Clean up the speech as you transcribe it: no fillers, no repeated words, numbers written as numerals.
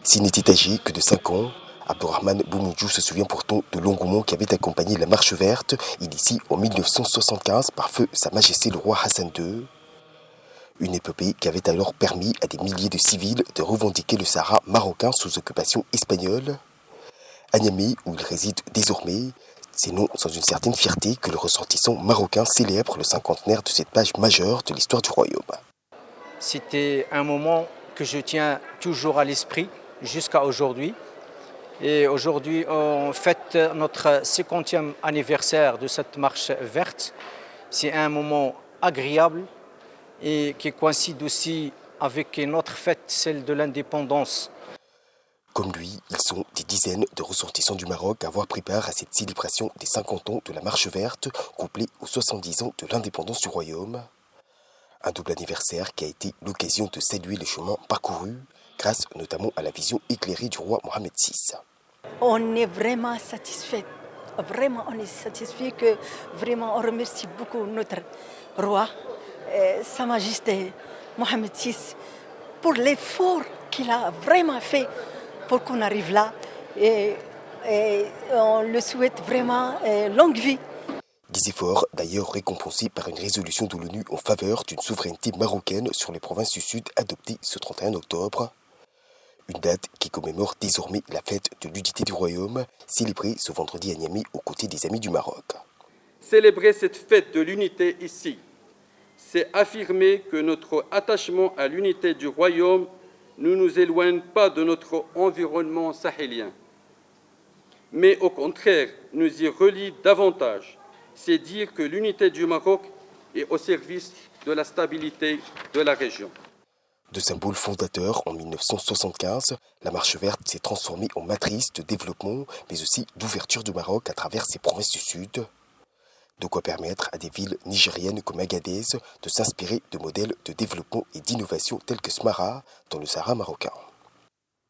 S'il n'était âgé que de 5 ans, Abdourahmane Boumoudjou se souvient pourtant de l'engouement qui avait accompagné la Marche verte, initiée en 1975 par feu Sa Majesté le roi Hassan II. Une épopée qui avait alors permis à des milliers de civils de revendiquer le Sahara marocain sous occupation espagnole. À Niamey, où il réside désormais, c'est non sans une certaine fierté que le ressortissant marocain célèbre le cinquantenaire de cette page majeure de l'histoire du royaume. C'était un moment que je tiens toujours à l'esprit jusqu'à aujourd'hui. Et aujourd'hui, on fête notre 50e anniversaire de cette marche verte. C'est un moment agréable et qui coïncide aussi avec notre fête, celle de l'indépendance. Comme lui, ils sont des dizaines de ressortissants du Maroc à avoir pris part à cette célébration des 50 ans de la Marche verte, couplée aux 70 ans de l'indépendance du royaume. Un double anniversaire qui a été l'occasion de saluer les chemins parcourus, grâce notamment à la vision éclairée du roi Mohamed VI. On est vraiment satisfait. Vraiment, on est satisfait que vraiment on remercie beaucoup notre roi, Sa Majesté Mohamed VI, pour l'effort qu'il a vraiment fait pour qu'on arrive là. Et on le souhaite vraiment longue vie. Des efforts d'ailleurs récompensés par une résolution de l'ONU en faveur d'une souveraineté marocaine sur les provinces du Sud adoptée ce 31 octobre. Une date qui commémore désormais la fête de l'unité du royaume, célébrée ce vendredi à Niamey aux côtés des Amis du Maroc. Célébrer cette fête de l'unité ici, c'est affirmer que notre attachement à l'unité du royaume ne nous éloigne pas de notre environnement sahélien, mais au contraire nous y relie davantage. C'est dire que l'unité du Maroc est au service de la stabilité de la région. De symbole fondateur en 1975, la Marche verte s'est transformée en matrice de développement, mais aussi d'ouverture du Maroc à travers ses provinces du Sud. De quoi permettre à des villes nigériennes comme Agadez de s'inspirer de modèles de développement et d'innovation tels que Smara dans le Sahara marocain.